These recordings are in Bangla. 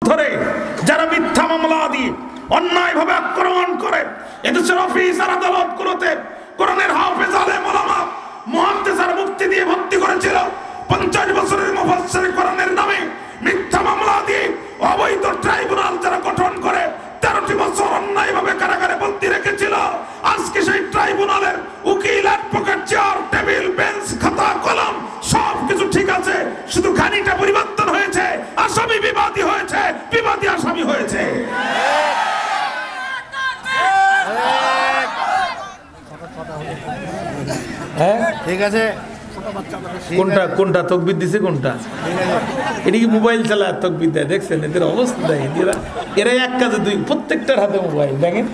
ধরে যারা মিথ্যা মামলা দিয়ে অন্যায়ভাবে আক্রমণ করে এদেশের অফিস আর আদালতগুলোতে কোরআনের হাফেজ আলেম ওলামা মুহাদ্দিস আর মুফতি দিয়ে ভর্তি করেছিল, 50 বছরের মুফাসসির কোরআনের নামে মিথ্যা মামলা দিয়ে অবৈধ ট্রাইব্যুনাল যারা গঠন করে 13টি বছর অন্যায়ভাবে কারাগারে বন্দী রেখেছিল, আজকে সেই ট্রাইব্যুনালের উকিল, অ্যাডভোকেট, চেয়ার, টেবিল, বেঞ্চ, খাতা, কলম সবকিছু ঠিক আছে, শুধু খানিটা পরিবর্তন হয়েছে, আসামি বিবাদী হয়েছে, বিবাদী আসামি হয়েছে। হ্যাঁ ঠিক আছে। কোনটা কোনটা তকবির দিছে কোনটা? এটা কি মোবাইল চালায় তকবির দেয়? দেখছেন এদের অবস্থা দেখেন, এরা এক কাজে দুই, প্রত্যেকটার হাতে মোবাইল দেখেন,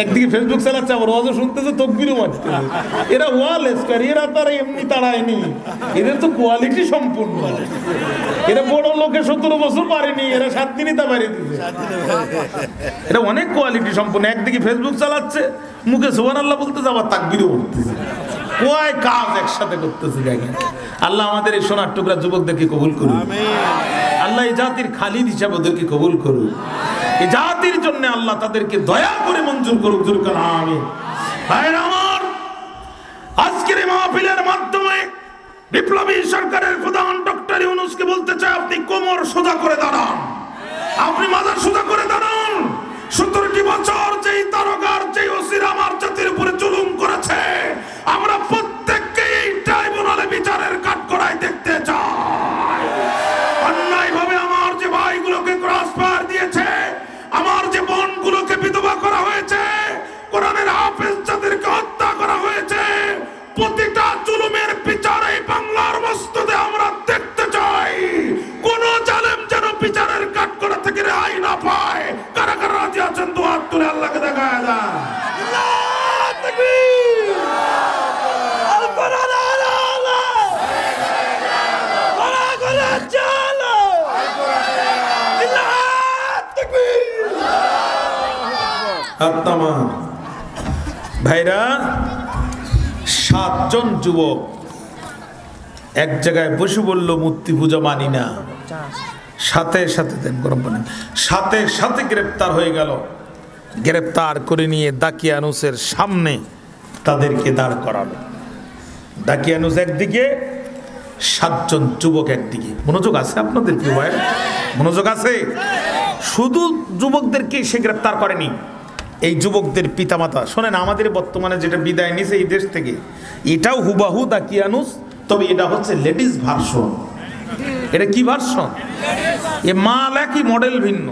একদিকে ফেসবুক চালাচ্ছে আবার ওয়াজও শুনতেছে তকবিরও মারতেছে। এরা ওয়াল স্কয়ার, এরা তারা এমনি তাড়ায়নি, এদের তো কোয়ালিটি সম্পূর্ণ। এরা বড় লোকে 17 বছর পারেনি, এরা 7 দিনই তা পারে দিচ্ছে। এরা অনেক কোয়ালিটি সম্পূর্ণ, একদিকে ফেসবুক চালাচ্ছে, মুখে সুবহানাল্লাহ বলতেছে, আবার তাকবীরও বলতেছে, কয় কাজ একসাথে করতেছে। দেখেন আল্লাহ আমাদের এই সোনার টুকরা যুবকদেরকে কবুল করুন, আল্লাহ এই জাতির খালিদ হিসাবে ওদেরকে কবুল করুন, এই জাতির জন্য আল্লাহ তাদেরকে দয়া করে মঞ্জুর করুক। আমিন। ভাইরা আমার, আজকের এই মাহফিলের মাধ্যমে বিপ্লবী সরকারের প্রধান ডক্টর ইউনূসকে বলতে চাই, আপনি কোমর সোজা করে দাঁড়ান, আপনি মাথা সোজা করে দাঁড়ান। 17টি বছর যেই তারকার যেই ওসির আমার জাতির উপরে জুলুম করেছে, আমরা প্রত্যেককে এই ট্রাইব্যুনালে বিচারের কাঠগড়ায় দেখতে চাই। অন্যায়ভাবে আমার যে ভাইগুলোকে ক্রসফায়ার দিয়েছে, আমার যে বোনগুলোকে বিধবা করা হয়েছে, কোরআনের হাফেজ যাদেরকে হত্যা করা হয়েছে, প্রতিটা জুলুমের বিচার এই বাংলার মসজিদে আমরা দেখতে চাই। কোন জালেম যেন বিচারের কাঠগড়া থেকে রেহাই না পায়। কারা কারা রাজি আছেন দুই হাত তুলে আল্লাহকে দেখায় দেন। আল্লাহু তাকবীর, আল কোরআন আলা আলা, কোরআন কোরআন চালো, আল্লাহু তাকবীর। আত্মা ভাইরা, 7 জন যুবক এক জায়গায় বসে বলল মূর্তি পূজা মানি না, সাথে সাথে দেন গরম পানি, সাথে সাথে গ্রেপ্তার হয়ে গেল। গ্রেপ্তার করে নিয়ে দাকিয়ানুসের সামনে তাদেরকে দাঁড় করালো। দাকিয়ানুস একদিকে, 7 জন যুবক একদিকে। মনোযোগ আছে আপনাদের প্রিয় ভাই? মনোযোগ আছে? শুধু যুবকদেরকে সে গ্রেপ্তার করেনি, এই যুবকদের পিতামাতা। শোনেন, আমাদের বর্তমানে যেটা বিদায় নিছে এই দেশ থেকে, এটাও হুবাহু দাকিয়ানুস, তবে এটা হচ্ছে লেডিস ভার্সন। এটা কি ভার্সন? এ মাল একই, মডেল ভিন্ন।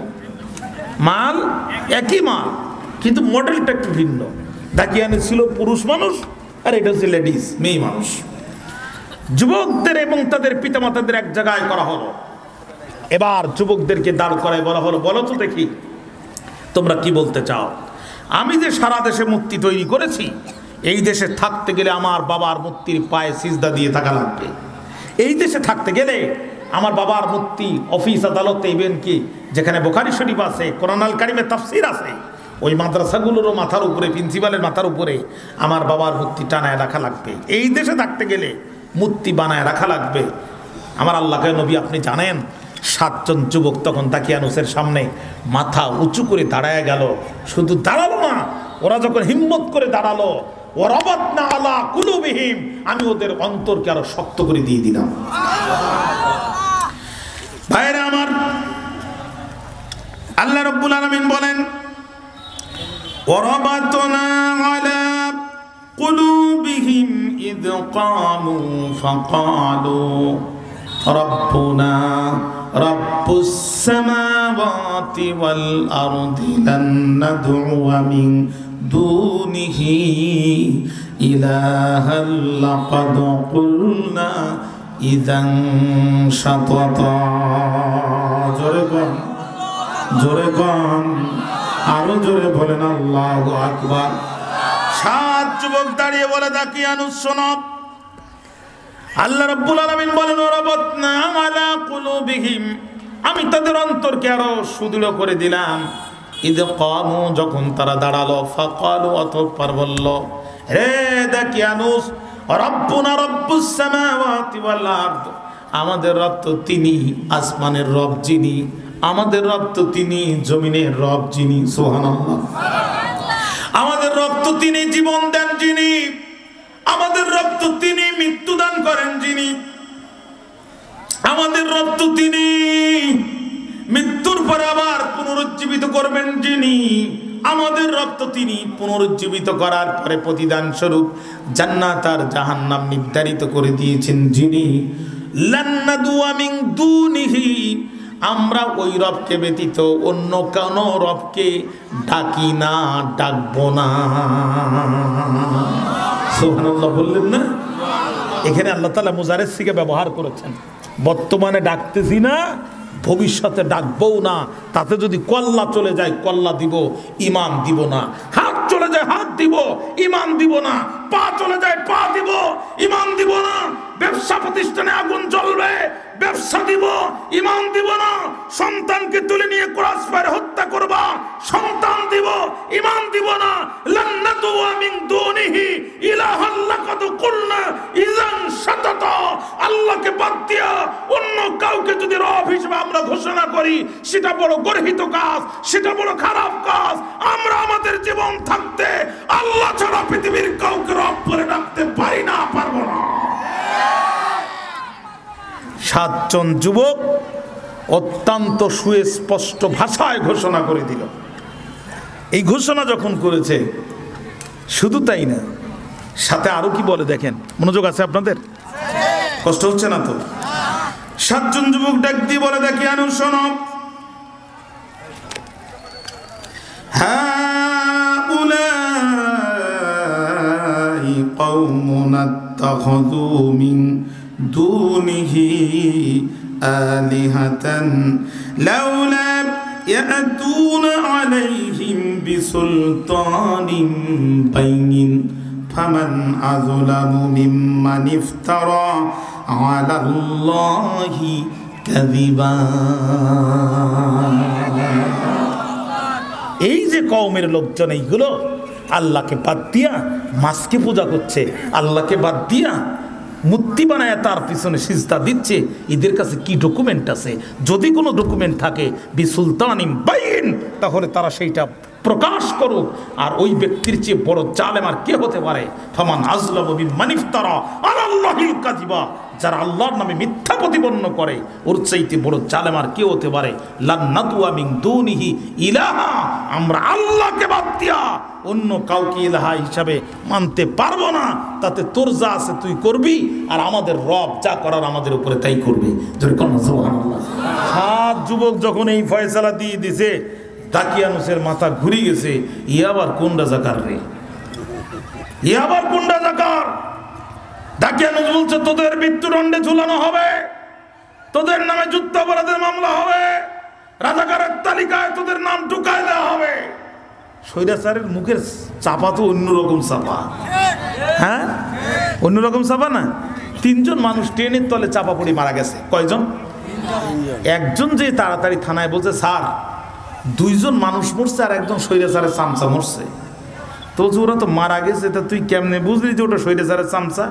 মাল একই মাল, কিন্তু মডেলটা একটু ভিন্ন। দাকিয়ানুস ছিল পুরুষ মানুষ, আর এটা হচ্ছে লেডিস, মেয়ে মানুষ। যুবকদের এবং তাদের পিতামাতাদের এক জায়গায় করা হলো। এবার যুবকদেরকে দাঁড় করায় বলা হলো, বলো তো দেখি তোমরা কি বলতে চাও। আমি যে সারা দেশে মূর্তি তৈরি করেছি, এই দেশে থাকতে গেলে আমার বাবার মূর্তির পায়ে সিজদা দিয়ে থাকা লাগবে। এই দেশে থাকতে গেলে আমার বাবার মূর্তি অফিস আদালতে, ইভেন কি যেখানে বুখারী শরীফ আছে, কোরআন আল কারীমের তাফসীর আছে, ওই মাদ্রাসাগুলোরও মাথার উপরে, প্রিন্সিপালের মাথার উপরে আমার বাবার মূর্তি টানায় রাখা লাগবে। এই দেশে থাকতে গেলে মূর্তি বানায় রাখা লাগবে। আমার আল্লাহকে নবী আপনি জানেন, 7 জন যুবক তখন দাকিয়ানুসের সামনে মাথা উঁচু করে দাঁড়ায় গেল। শুধু দাঁড়ালো না, ওরা যখন হিম্মত করে দাঁড়ালো, ওয়ারাবাতনা আলা কুলুবিহিম, আমি ওদের অন্তরকে আরো শক্ত করে দিয়ে দিলাম। ভাইরা আমার, আল্লাহ রাব্বুল আলামিন বলেন, ওয়ারাবাতনা আলা কুলুবিহিম ইয কামু ফাকালু রব্বুনা রব্বুস সামাওয়াতি ওয়াল আরদি লান নাদউয়া মিন দুনিহি ইলাহাল লাকাদ কুলনা ইযান শাতাতা। জোরে কোন, জোরে কোন, আরো জোরে বলেন আল্লাহু আকবার। 7 যুবক দাঁড়িয়ে বলে, দাকিয়ানুস শোনো, আল্লাহ রাব্বুল আলামিন বলেন, ওয়ারাবাতনা আলা কুলুবিহিম, আমি তাদের অন্তরকে আরো সুদৃঢ় করে দিলাম। ইয কামু, যখন তারা দাঁড়ালো, ফাকালু, অতঃপর বলল, হে দাকিয়ানুস, রব্বুনা রব্বুস সামাওয়াতি ওয়াল আরদ, আমাদের রব তো তিনি, আসমানের রব যিনি, আমাদের রব তো তিনি, জমিনের রব যিনি, সুবহানাল্লাহ। আমাদের রব তো তিনি, জীবন দেন যিনি। আমাদের রব তো তিনি, মৃত্যু দান করেন যিনি। আমাদের রব তো তিনি, মৃত্যুর পর আবার পুনরুজ্জীবিত করবেন যিনি। আমাদের রব তো তিনি, পুনরুজ্জীবিত করার পরে প্রতিদান স্বরূপ জান্নাত আর জাহান্নাম নির্ধারিত করে দিয়েছেন যিনি। লান্নাদুয়া মিন দুনিহি, আমরা ওই রবকে ব্যতীত অন্য কোনো রবকে ডাকি না, ডাকবো না। সুবহানাল্লাহ বললেন না? এখানে আল্লাহ তাআলা মুজারেদ সিগা ব্যবহার করেছেন। বর্তমানে ডাকতেছি না, ভবিষ্যতে ডাকবও না। তাতে যদি কল্লা চলে যায় কল্লা দিব, ইমান দিব না। হাত চলে যায় হাত দিব, ইমান দিব না। পা চলে যায় পা দিব, ইমান দিব না। ব্যবসা প্রতিষ্ঠানে আগুন জ্বলবে, ব্যবসা দিব, ইমান দিব না। সন্তানকে তুলে নিয়ে ক্রস ফায়ার হত্যা করবা, সন্তান দিব, ইমান দিব না। লান্নাতু মিন দুনিহি ইলাহান লাকাদ কুলনা ইযান শাতাতা, আল্লাহকে বাদ দিয়া অন্য কাউকে যদি রব হিসেবে আমরা ঘোষণা করি, সেটা বড় গর্হিত কাজ, সেটা বড় খারাপ কাজ। আমরা আমাদের জীবন থাকতে আল্লাহ ছাড়া পৃথিবীর কাউকে রব বলে ডাকতে পারি না, পারবো না। 7 জন যুবক অত্যন্ত সুস্পষ্ট ভাষায় ঘোষণা করে দিল। এই ঘোষণা যখন করেছে, শুধু তাই না, সাথে আরো কি বলে দেখেন। মনোযোগ আছে আপনাদের? কষ্ট হচ্ছে না তো? 7 জন যুবক ডাক দিয়ে বলে, দেখি আনু শোনো, হাউলাই কওমুন আত্তাখাযু মিন দুনিহি আলিহাতান লাউলা ইয়াতুনা আলাইহিম বিসুলতানিন বাইয়িন ফামান আযলামু মিম্মান ইফতারা আলাল্লাহি কাযিবা। এই যে কওমের লোকজন, এইগুলো আল্লাহকে বাদ দিয়া মাছকে পূজা করছে, আল্লাহকে বাদ দিয়া মূর্তি বানায় তার পিছনে সিজদা দিচ্ছে, এদের কাছে কি ডকুমেন্ট আছে? যদি কোনো ডকুমেন্ট থাকে বিসুলতানিন বাইয়িন, তাহলে তারা সেইটা প্রকাশ করুক। আর ওই ব্যক্তির চেয়ে বড় জালেম আর কে হতে পারে? ফামান আযলামু মিম্মান ইফতারা আলাল্লাহিল কাযিবা, যারা আল্লাহর নামে মিথ্যা প্রতিপন্ন করে, ওর চাইতে বড় জালেম আর কে হতে পারে? লান্নাতুয়া মিন দুনিহি ইলাহা, আমরা আল্লাহকে বাদ দিয়া অন্য কাউকে ইলাহা হিসাবে মানতে পারবো না। তাতে তোর যা আছে তুই করবি, আর আমাদের রব যা করার আমাদের উপরে তাই করবে। সুবহানাল্লাহ। 7 যুবক যখন এই ফয়সালা দিয়ে দিছে, দাকিয়ানুসের মাথা ঘুরে গেছে। ই আবার কোন রাজাকার রে? ই আবার কোন রাজাকার? দাকিয়ানুস বলছে, তোদের মৃত্যুদণ্ডে ঝুলানো হবে, তোদের নামে যুদ্ধাপরাধের মামলা হবে, রাজাকারের তালিকায় তোদের নাম ঢুকায় দেওয়া হবে। স্বৈরাচারের মুখের চাপা তো অন্যরকম চাপা। হ্যাঁ, অন্যরকম চাপা না? 3 জন মানুষ ট্রেনের তলে চাপা পড়ে মারা গেছে। কয়জন? 1 জন যে তাড়াতাড়ি থানায় বলছে, স্যার 2 জন মানুষ মরছে আর একজন স্বৈরাচারের চামচা মরছে। তো ওরা তো মারা গেছে, তা তুই কেমনে বুঝলি যে ওটা স্বৈরাচারের চামচা?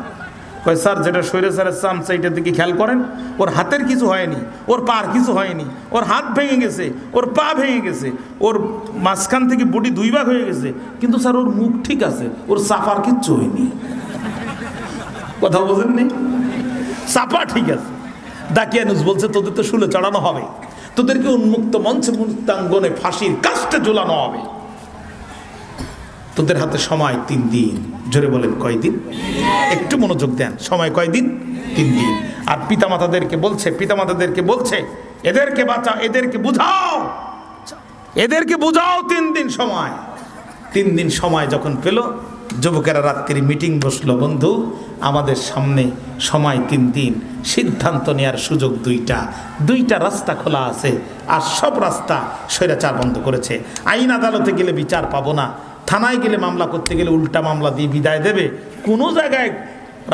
কয়, স্যার যেটা স্বৈরাচারের চামচা এটা দিকে খেয়াল করেন, ওর হাতের কিছু হয়নি, ওর পার কিছু হয়নি, ওর হাত ভেঙে গেছে, ওর পা ভেঙে গেছে, ওর মাঝখান থেকে বডি 2 ভাগ হয়ে গেছে, কিন্তু স্যার ওর মুখ ঠিক আছে, ওর চাপার কিচ্ছু হয়নি। কথা বোঝেননি? চাপা ঠিক আছে। দাকিয়ানুস বলছে, তোদের তো শুলে চড়ানো হবে, তোদেরকে উন্মুক্ত মঞ্চে মুক্তাঙ্গনে ফাঁসির কাস্টে ঝুলানো হবে। তোদের হাতে সময় 3 দিন। জোরে বলেন, কয়দিন? একটু মনোযোগ দেন। সময় কয়দিন? 3 দিন। আর পিতামাতাদেরকে বলছে, এদেরকে বাঁচাও, এদেরকে বুঝাও, এদেরকে বুঝাও। 3 দিন সময়। 3 দিন সময় যখন পেল, যুবকেরা রাত্রি মিটিং বসলো, বন্ধু আমাদের সামনে সময় 3 দিন, সিদ্ধান্ত নেওয়ার সুযোগ 2টা রাস্তা খোলা আছে, আর সব রাস্তা স্বৈরাচার বন্ধ করেছে। আইন আদালতে গেলে বিচার পাবো না, থানায় গেলে মামলা করতে গেলে উল্টা মামলা দিয়ে বিদায় দেবে। কোনো জায়গায়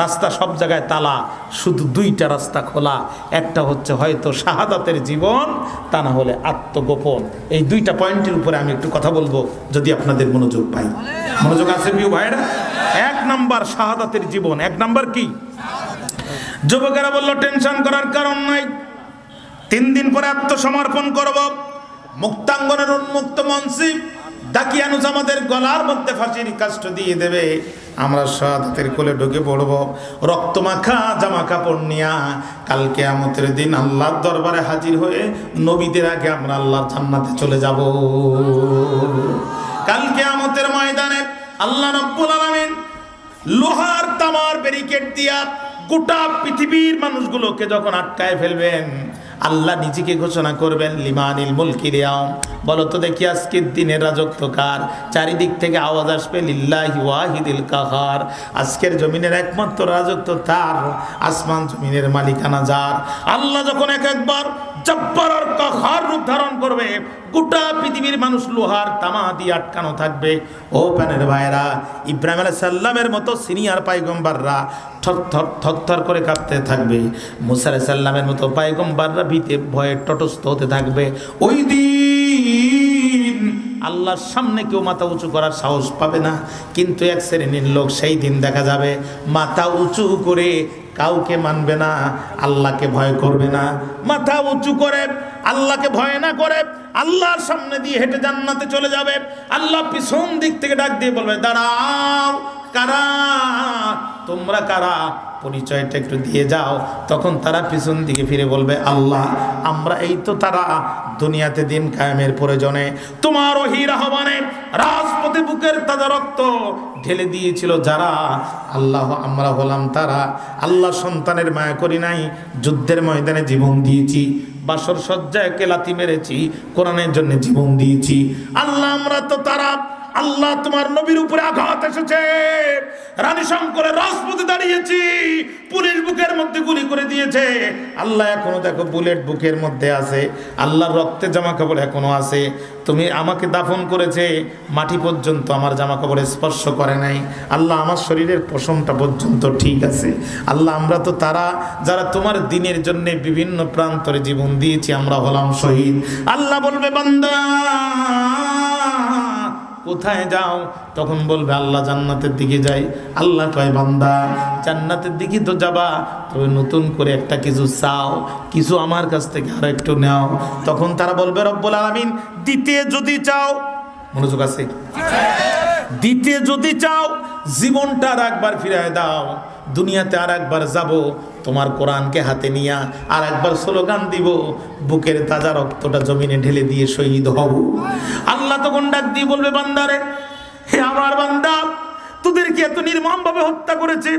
রাস্তা, সব জায়গায় তালা, শুধু 2টা রাস্তা খোলা। একটা হচ্ছে হয়তো শাহাদাতের জীবন, তা না হলে আত্মগোপন। এই 2টা পয়েন্টের উপরে আমি একটু কথা বলবো, যদি আপনাদের মনোযোগ পাই। মনোযোগ আছে প্রিয় ভাইরা? 1 নাম্বার শাহাদাতের জীবন। 1 নাম্বার কি? যুবকেরা বলল, টেনশন করার কারণ নাই, 3 দিন পরে আত্মসমর্পণ করব। মুক্তাঙ্গনের উন্মুক্ত মঞ্চে দাকিয়ানুজ আমাদের গলার মধ্যে ফাঁসির কাষ্ঠ দিয়ে দেবে, আমরা শাহাদাতের কোলে ঢুকে পড়ব রক্তমাখা জামা কাপড় নিয়া। কাল কিয়ামতের দিন আল্লাহর দরবারে হাজির হয়ে নবীদের আগে আমরা আল্লাহর জান্নাতে চলে যাব। কাল কিয়ামতের ময়দানে আল্লাহ রাব্বুল আলামিন লোহার তামার ব্যারিকেড দিয়া গোটা পৃথিবীর মানুষগুলোকে যখন আটকায় ফেলবেন, আল্লাহ নিজেকে ঘোষণা করবেন লিমানিল মুলকিল ইয়াউম, বলো তো দেখি আজকের দিনের রাজত্ব কার? চারিদিক থেকে আওয়াজ আসবে লিল্লাহি ওয়াহিদিল কাহার, আজকের জমিনের একমাত্র রাজত্ব তার, আসমান জমিনের মালিকানা যার। আল্লাহ যখন একবার জব্বার আর কাহার রূপ ধারণ করবে, গোটা পৃথিবীর মানুষ লোহার তামা দিয়ে আটকানো থাকবে। ও প্রাণের ভাইরা, ইব্রাহিম আলাইহিস সালামের মতো সিনিয়র পয়গম্বররা থরথর করে কাঁপতে থাকবে, মুসা আলাইহিস সালামের মতো পয়গম্বররা ভীতে ভয়ে তটস্থ হতে থাকবে। ওই দিন আল্লাহর সামনে কেউ মাথা উঁচু করার সাহস পাবে না। কিন্তু এক শ্রেণীর লোক সেই দিন দেখা যাবে মাথা উঁচু করে কাউকে মানবে না, আল্লাহকে ভয় করবে না। মাথা উঁচু করে আল্লাহকে ভয় না করে আল্লাহর সামনে দিয়ে হেঁটে জান্নাতে চলে যাবে। আল্লাহ পিছন দিক থেকে ডাক দিয়ে বলবে, দাঁড়াও, কারা তোমরা? কারা? পরিচয়টা একটু দিয়ে যাও। তখন তারা পিছন দিকে ফিরে বলবে, আল্লাহ, আমরা এই তো তারা, দুনিয়াতে দিন কায়েমের প্রয়োজনে তোমার ওহীর আহ্বানে রাজপথে বুকের তাজা রক্ত ঢেলে দিয়েছিল যারা, আল্লাহ আমরা হলাম তারা। আল্লাহ সন্তানের মায়া করি নাই, যুদ্ধের ময়দানে জীবন দিয়েছি, বাসর সজ্জায় কেলাতি মেরেছি, কোরআনের জন্য জীবন দিয়েছি। আল্লাহ আমরা তো তারা। আল্লাহ তোমার নবীর উপরে আঘাত এসেছে, রানী শঙ্করের রাজপথে দাঁড়িয়েছি, পুলিশ বুকের মধ্যে গুলি করে দিয়েছে। আল্লাহ এখনো দেখো বুলেট বুকের মধ্যে আছে, আল্লাহর রক্তে জামা কাপড় এখনো আছে। তুমি আমাকে দাফন করেছে, মাটি পর্যন্ত আমার জামা কাপড় স্পর্শ করে নাই। আল্লাহ আমার শরীরের পশমটা পর্যন্ত ঠিক আছে। আল্লাহ আমরা তো তারা যারা তোমার দিনের জন্য বিভিন্ন প্রান্তরে জীবন দিয়েছি, আমরা হলাম শহীদ। আল্লাহ বলবে, বান্দা কোথায় যাও? তখন বলবে, আল্লাহ জান্নাতের দিকে যাই। আল্লাহ কয়, বান্দা জান্নাতের দিকে তো যাবা, তবে নতুন করে একটা কিছু চাও, কিছু আমার কাছ থেকে আরো একটু নাও। তখন তারা বলবে, রব্বুল আলামিন দিতে যদি চাও, মনোযোগ আছে, দিতে যদি চাও জীবনটা আর একবার ফিরায় দাও, দুনিয়াতে আর একবার যাব, তোমার কোরআনকে হাতে নিয়া আর একবার স্লোগান দিব, বুকের তাজা রক্তটা জমিনে ঢেলে দিয়ে শহীদ হব। আল্লাহ তখন ডাক দিয়ে বলবে, বান্দারে, হে আমার বান্দা, তোদেরকে এত নির্মমভাবে হত্যা করেছে,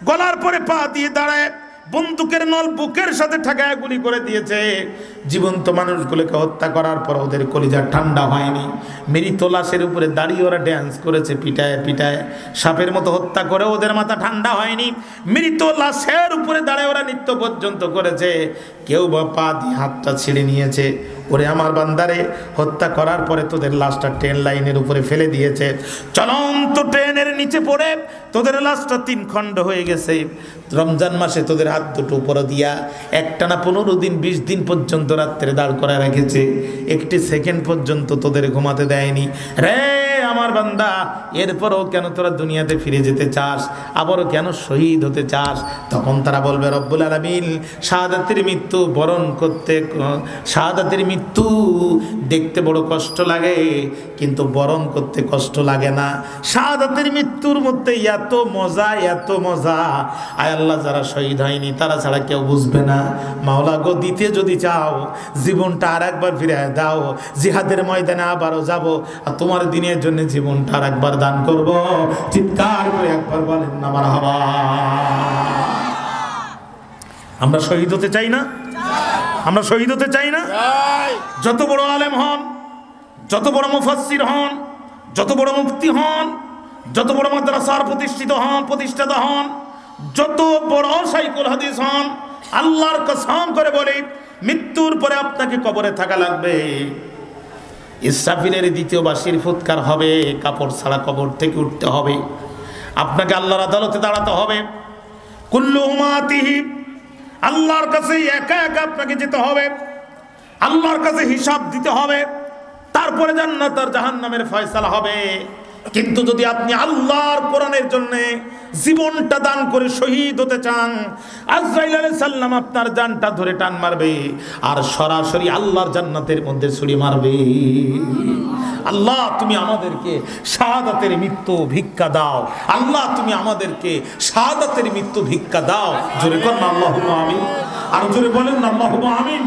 গলার পরে পা দিয়ে দাঁড়ায় বন্দুকের নল বুকের সাথে ঠেকায় গুলি করে দিয়েছে। জীবন্ত মানুষগুলোকে হত্যা করার পর ওদের কলিজা ঠান্ডা হয়নি। মৃত লাশের উপরে দাঁড়িয়ে ওরা ড্যান্স করেছে, পিটায় পিটায় সাপের মতো হত্যা করে ওদের মাথা ঠান্ডা হয়নি। মৃত লাশের উপরে দাঁড়িয়ে ওরা নৃত্য পর্যন্ত করেছে। কেউ বা পা দিয়ে হাতটা ছিঁড়ে নিয়েছে। ওরে আমার বান্দারে, হত্যা করার পরে তোদের লাশটা ট্রেন লাইনের উপরে ফেলে দিয়েছে। চলন্ত ট্রেনের নিচে পড়ে তোদের লাশটা 3 খণ্ড হয়ে গেছে। রমজান মাসে তোদের হাত দুটো উপরে দিয়া একটানা 15 দিন 20 দিন পর্যন্ত রাত্রে দাঁড় করা রেখেছে। একটি সেকেন্ড পর্যন্ত তোদের ঘুমাতে দেয়নি। রে আমার বান্দা, এরপরও কেন তোরা দুনিয়াতে ফিরে যেতে চাস, আবারও কেন শহীদ হতে চাস? তখন তারা বলবে, রব্বুল আলামিন শাহাদাতের মৃত্যু বরণ করতে, শাহাদাতের মৃত্যু দেখতে বড় কষ্ট লাগে, কিন্তু বরণ করতে কষ্ট লাগে না। শাহাদাতের মৃত্যুর মধ্যে এত মজা, এত মজা। আয় আল্লাহ, যারা শহীদ হয়নি তারা ছাড়া কেউ বুঝবে না। মাওলা গো, দিতে যদি চাও জীবনটা আর একবার ফিরে দাও, জিহাদের ময়দানে আবারও যাব, আর তোমার দিনের জন্য জীবনটা আর একবার দান করব। চিৎকার করে একবার বলেন না মারহাবা। আমরা শহীদ হতে চাই না? আমরা শহীদ হতে চাই না? যত বড় আলেম হন, যত বড় মুফাসসির হন, যত বড় মুফতি হন, যত বড় মাদ্রাসার প্রতিষ্ঠাতা হন, যত বড় শাইখুল হাদিস হন, আল্লাহর কসম করে বলি, মৃত্যুর পরে আপনাকে কবরে থাকা লাগবে। ইসরাফিলের দ্বিতীয় বাঁশির ফুৎকার হবে, কাপড় ছাড়া কবর থেকে উঠতে হবে, আপনাকে আল্লাহর আদালতে দাঁড়াতে হবে। কুল্লু উম্মাতিহি, আল্লাহর কাছে একা একা আপনাকে যেতে হবে, আল্লাহর কাছে হিসাব দিতে হবে, তারপরে জান্নাত আর জাহান্নামের ফয়সালা হবে। কিন্তু যদি আপনি আল্লাহর কোরআনের জন্য জীবনটা দান করে শহীদ হতে চান, আজরাইল আলাইহিস সালাম আপনার জানটা ধরে টান মারবে আর সরাসরি আল্লাহর জান্নাতের মধ্যে ছুরি মারবে। আল্লাহ তুমি আমাদেরকে শাহাদাতের মৃত্যু ভিক্ষা দাও, আল্লাহ তুমি আমাদেরকে শাহাদাতের মৃত্যু ভিক্ষা দাও। জোরে কর না আল্লাহুম্মা আমিন, আর জোরে বলেন না আল্লাহুম্মা আমিন।